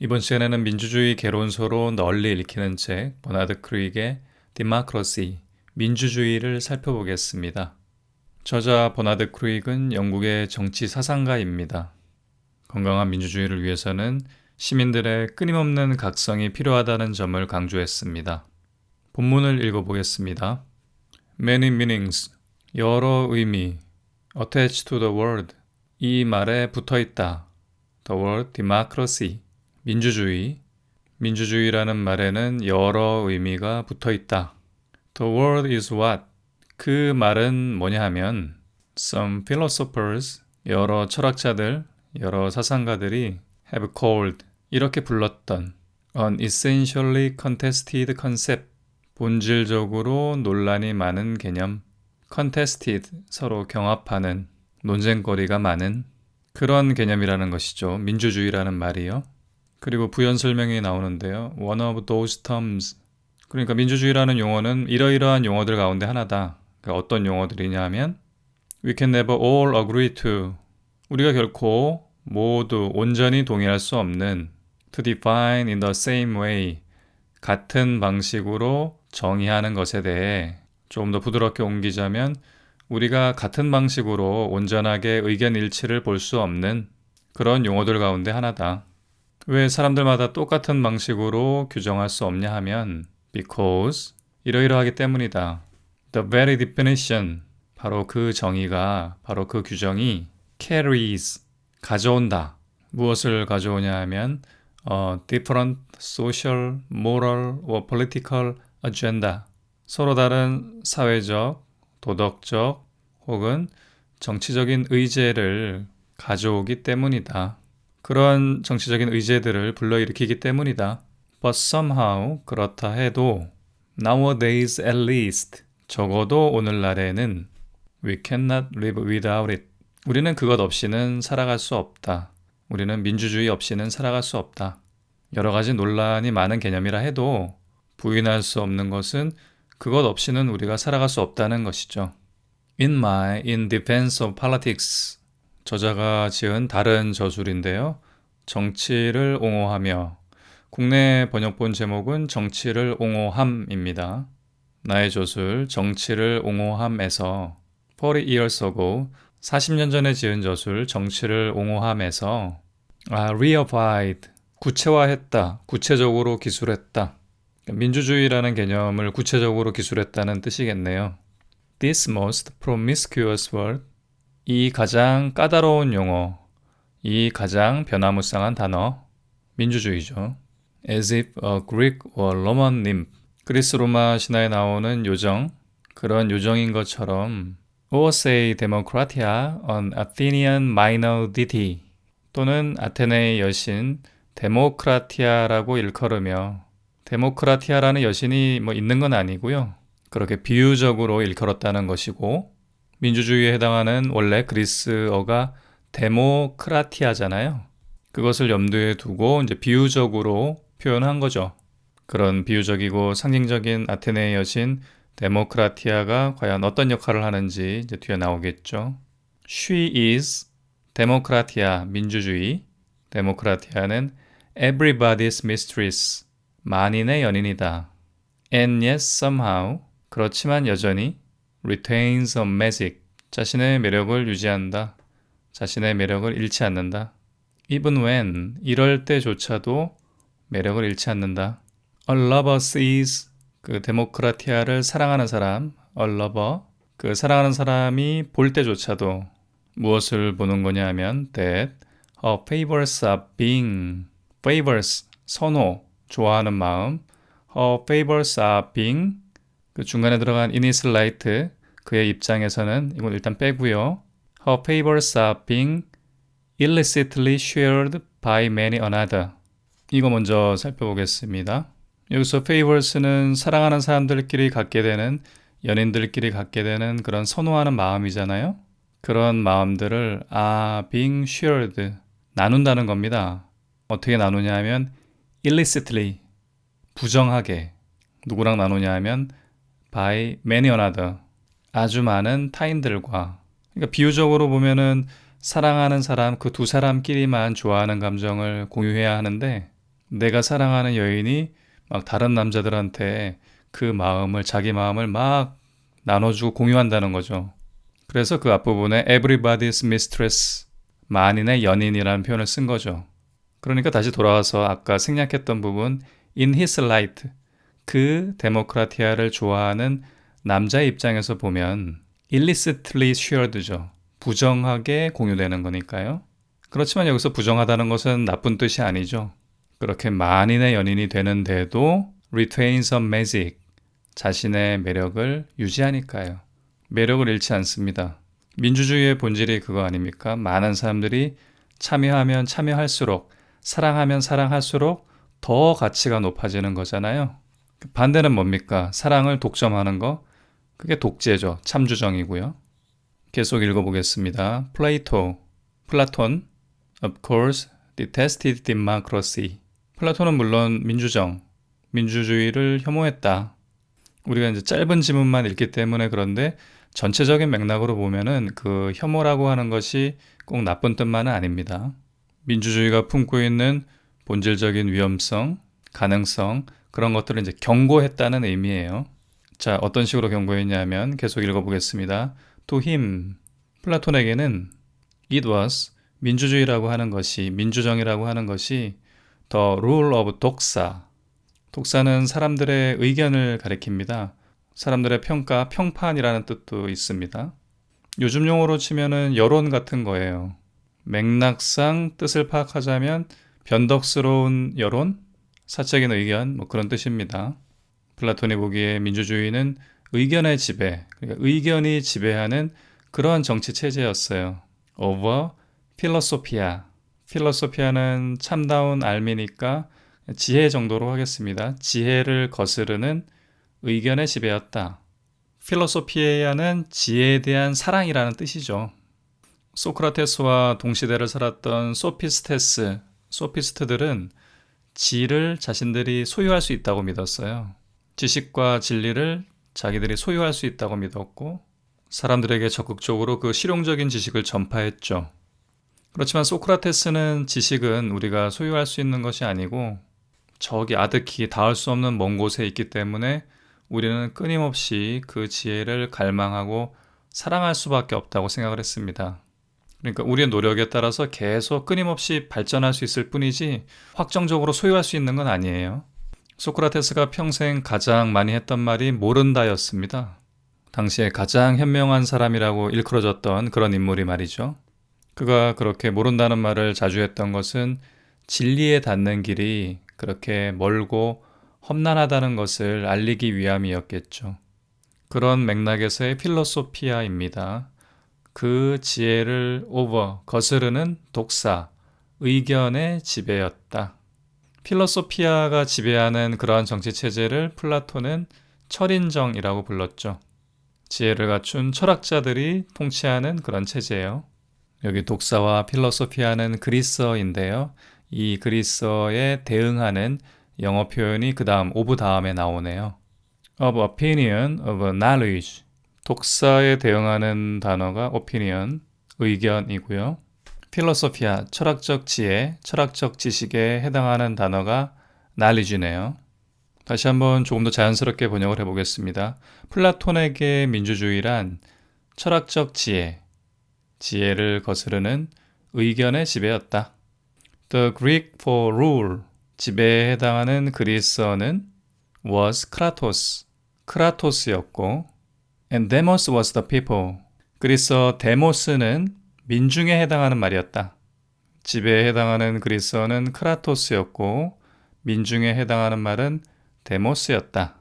이번 시간에는 민주주의 개론서로 널리 읽히는 책 버나드 크루익의 Democracy, 민주주의를 살펴보겠습니다. 저자 버나드 크루익은 영국의 정치 사상가입니다. 건강한 민주주의를 위해서는 시민들의 끊임없는 각성이 필요하다는 점을 강조했습니다. 본문을 읽어보겠습니다. Many meanings, 여러 의미, attached to the word, 이 말에 붙어있다. The word democracy, 민주주의, 민주주의라는 말에는 여러 의미가 붙어있다. The word is what? 그 말은 뭐냐 하면 Some philosophers, 여러 철학자들, 여러 사상가들이 have called, 이렇게 불렀던 an essentially contested concept, 본질적으로 논란이 많은 개념, contested, 서로 경합하는, 논쟁거리가 많은 그런 개념이라는 것이죠. 민주주의라는 말이요. 그리고 부연 설명이 나오는데요. One of those terms. 그러니까 민주주의라는 용어는 이러이러한 용어들 가운데 하나다. 그러니까 어떤 용어들이냐 하면 We can never all agree to. 우리가 결코 모두 온전히 동의할 수 없는 To define in the same way. 같은 방식으로 정의하는 것에 대해 조금 더 부드럽게 옮기자면 우리가 같은 방식으로 온전하게 의견 일치를 볼 수 없는 그런 용어들 가운데 하나다. 왜 사람들마다 똑같은 방식으로 규정할 수 없냐 하면 because 이러이러하기 때문이다. The very definition, 바로 그 정의가, 바로 그 규정이 carries, 가져온다. 무엇을 가져오냐 하면 different social, moral or political agenda, 서로 다른 사회적, 도덕적 혹은 정치적인 의제를 가져오기 때문이다. 그런 정치적인 의제들을 불러일으키기 때문이다. But somehow, 그렇다 해도 nowadays at least, 적어도 오늘날에는 we cannot live without it. 우리는 그것 없이는 살아갈 수 없다. 우리는 민주주의 없이는 살아갈 수 없다. 여러 가지 논란이 많은 개념이라 해도 부인할 수 없는 것은 그것 없이는 우리가 살아갈 수 없다는 것이죠. In Defense of Politics, 저자가 지은 다른 저술인데요. 정치를 옹호하며, 국내 번역본 제목은 정치를 옹호함입니다. 나의 저술 정치를 옹호함에서 40 years ago, 40년 전에 지은 저술 정치를 옹호함에서 reified, 구체화했다, 구체적으로 기술했다. 민주주의라는 개념을 구체적으로 기술했다는 뜻이겠네요. This most promiscuous word, 이 가장 까다로운 용어, 이 가장 변화무쌍한 단어, 민주주의죠. As if a Greek or Roman nymph, 그리스 로마 신화에 나오는 요정, 그런 요정인 것처럼 or say Democratia, an Athenian minor deity, 또는 아테네의 여신 데모크라티아라고 일컬으며, 데모크라티아라는 여신이 있는 건 아니고요. 그렇게 비유적으로 일컬었다는 것이고, 민주주의에 해당하는 원래 그리스어가 데모크라티아잖아요. 그것을 염두에 두고 이제 비유적으로 표현한 거죠. 그런 비유적이고 상징적인 아테네의 여신 데모크라티아가 과연 어떤 역할을 하는지 이제 뒤에 나오겠죠. She is 데모크라티아, 민주주의. 데모크라티아는 everybody's mistress, 만인의 연인이다. And yet somehow, 그렇지만 여전히 retains a magic, 자신의 매력을 유지한다. 자신의 매력을 잃지 않는다. Even when, 이럴 때조차도 매력을 잃지 않는다. A lover sees, 그 데모크라티아를 사랑하는 사람, a lover, 그 사랑하는 사람이 볼 때조차도 무엇을 보는 거냐 하면 that her favors are being, favors, 선호, 좋아하는 마음, her favors are being, 그 중간에 들어간 in his light, 그의 입장에서는 이건 일단 빼고요. Her favors are being illicitly shared by many another. 이거 먼저 살펴보겠습니다. 여기서 favors는 사랑하는 사람들끼리 갖게 되는, 연인들끼리 갖게 되는 그런 선호하는 마음이잖아요. 그런 마음들을 are being shared, 나눈다는 겁니다. 어떻게 나누냐 하면 illicitly, 부정하게. 누구랑 나누냐 하면 by many another, 아주 많은 타인들과. 그러니까 비유적으로 보면은 사랑하는 사람, 그 두 사람끼리만 좋아하는 감정을 공유해야 하는데 내가 사랑하는 여인이 막 다른 남자들한테 그 마음을, 자기 마음을 막 나눠주고 공유한다는 거죠. 그래서 그 앞부분에 everybody's mistress, 만인의 연인이라는 표현을 쓴 거죠. 그러니까 다시 돌아와서 아까 생략했던 부분 in his light, 그 데모크라티아를 좋아하는 남자의 입장에서 보면 illicitly shared죠. 부정하게 공유되는 거니까요. 그렇지만 여기서 부정하다는 것은 나쁜 뜻이 아니죠. 그렇게 만인의 연인이 되는데도 retains some magic, 자신의 매력을 유지하니까요. 매력을 잃지 않습니다. 민주주의의 본질이 그거 아닙니까? 많은 사람들이 참여하면 참여할수록, 사랑하면 사랑할수록 더 가치가 높아지는 거잖아요. 반대는 뭡니까? 사랑을 독점하는 거, 그게 독재죠. 참주정이고요. 계속 읽어보겠습니다. 플라톤, of course, detested democracy. 플라톤은 물론 민주주의를 혐오했다. 우리가 이제 짧은 지문만 읽기 때문에 그런데 전체적인 맥락으로 보면은 그 혐오라고 하는 것이 꼭 나쁜 뜻만은 아닙니다. 민주주의가 품고 있는 본질적인 위험성, 가능성, 그런 것들을 이제 경고했다는 의미예요. 자, 어떤 식으로 경고했냐면 계속 읽어보겠습니다. To him, 플라톤에게는 it was, 민주주의라고 하는 것이, 민주정이라고 하는 것이 the rule of 독사. 독사는 사람들의 의견을 가리킵니다. 사람들의 평가, 평판이라는 뜻도 있습니다. 요즘 용어로 치면은 여론 같은 거예요. 맥락상 뜻을 파악하자면 변덕스러운 여론, 사적인 의견, 뭐 그런 뜻입니다. 플라톤이 보기에 민주주의는 의견의 지배, 그러니까 의견이 지배하는 그런 정치 체제였어요. over philosophia. 필로소피아는 참다운 알미니까 지혜 정도로 하겠습니다. 지혜를 거스르는 의견의 지배였다. 필로소피아는 지혜에 대한 사랑이라는 뜻이죠. 소크라테스와 동시대를 살았던 소피스트들은 지를 자신들이 소유할 수 있다고 믿었어요. 지식과 진리를 자기들이 소유할 수 있다고 믿었고 사람들에게 적극적으로 그 실용적인 지식을 전파했죠. 그렇지만 소크라테스는 지식은 우리가 소유할 수 있는 것이 아니고 저기 아득히 닿을 수 없는 먼 곳에 있기 때문에 우리는 끊임없이 그 지혜를 갈망하고 사랑할 수밖에 없다고 생각을 했습니다. 그러니까 우리의 노력에 따라서 계속 끊임없이 발전할 수 있을 뿐이지 확정적으로 소유할 수 있는 건 아니에요. 소크라테스가 평생 가장 많이 했던 말이 모른다였습니다. 당시에 가장 현명한 사람이라고 일컬어졌던 그런 인물이 말이죠. 그가 그렇게 모른다는 말을 자주 했던 것은 진리에 닿는 길이 그렇게 멀고 험난하다는 것을 알리기 위함이었겠죠. 그런 맥락에서의 필로소피아입니다. 그 지혜를 거스르는 독사, 의견의 지배였다. 필로소피아가 지배하는 그러한 정치체제를 플라톤은 철인정이라고 불렀죠. 지혜를 갖춘 철학자들이 통치하는 그런 체제예요. 여기 독사와 필로소피아는 그리스어인데요. 이 그리스어에 대응하는 영어 표현이 그 다음, of 다음에 나오네요. of opinion, of knowledge. 독사에 대응하는 단어가 opinion, 의견이고요. 필로소피아, 철학적 지혜, 철학적 지식에 해당하는 단어가 knowledge네요. 다시 한번 조금 더 자연스럽게 번역을 해보겠습니다. 플라톤에게 민주주의란 철학적 지혜를 거스르는 의견의 지배였다. The Greek for rule, 지배에 해당하는 그리스어는 was 크라토스였고 and demos was the people. 그리스어 데모스는 민중에 해당하는 말이었다. 지배에 해당하는 그리스어는 크라토스였고 민중에 해당하는 말은 데모스였다.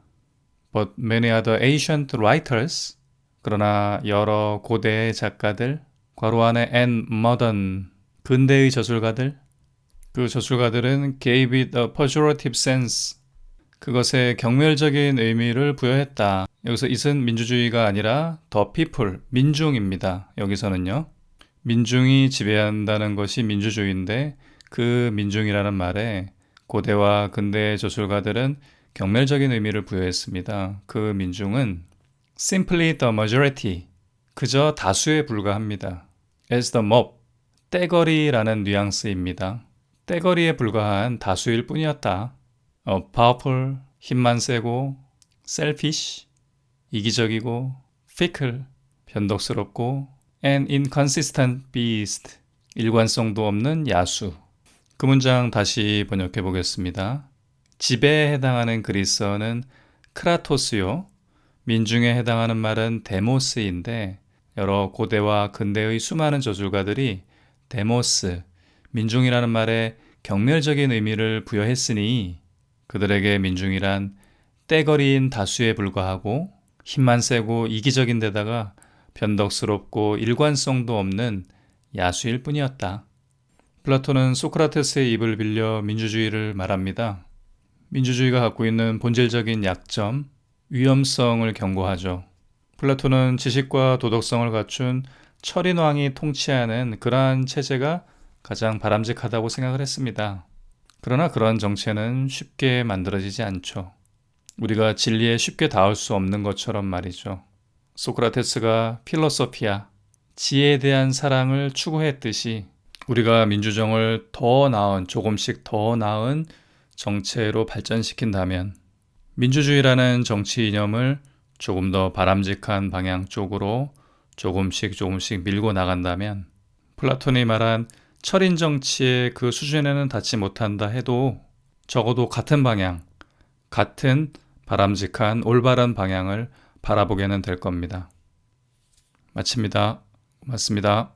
But many other ancient writers, 그러나 여러 고대의 작가들, 괄호 안에 and modern, 근대의 저술가들, 그 저술가들은 gave it a pejorative sense, 그것에 경멸적인 의미를 부여했다. 여기서 it은 민주주의가 아니라 the people, 민중입니다. 여기서는요. 민중이 지배한다는 것이 민주주의인데 그 민중이라는 말에 고대와 근대의 저술가들은 경멸적인 의미를 부여했습니다. 그 민중은 simply the majority, 그저 다수에 불과합니다. as the mob, 떼거리라는 뉘앙스입니다. 떼거리에 불과한 다수일 뿐이었다. powerful, 힘만 세고, selfish, 이기적이고, fickle, 변덕스럽고, and inconsistent beast, 일관성도 없는 야수. 그 문장 다시 번역해 보겠습니다. 지배에 해당하는 그리스어는 크라토스요. 민중에 해당하는 말은 데모스인데 여러 고대와 근대의 수많은 저술가들이 데모스, 민중이라는 말에 경멸적인 의미를 부여했으니 그들에게 민중이란 떼거리인 다수에 불과하고 힘만 세고 이기적인 데다가 변덕스럽고 일관성도 없는 야수일 뿐이었다. 플라톤은 소크라테스의 입을 빌려 민주주의를 말합니다. 민주주의가 갖고 있는 본질적인 약점, 위험성을 경고하죠. 플라톤은 지식과 도덕성을 갖춘 철인왕이 통치하는 그러한 체제가 가장 바람직하다고 생각을 했습니다. 그러나 그런 정체는 쉽게 만들어지지 않죠. 우리가 진리에 쉽게 닿을 수 없는 것처럼 말이죠. 소크라테스가 필로소피아, 지혜에 대한 사랑을 추구했듯이 우리가 민주정을 더 나은, 조금씩 더 나은 정체로 발전시킨다면 민주주의라는 정치 이념을 조금 더 바람직한 방향 쪽으로 조금씩 밀고 나간다면 플라톤이 말한 철인 정치의 그 수준에는 닿지 못한다 해도 적어도 같은 방향, 같은 바람직한 올바른 방향을 바라보게는 될 겁니다. 마칩니다. 고맙습니다.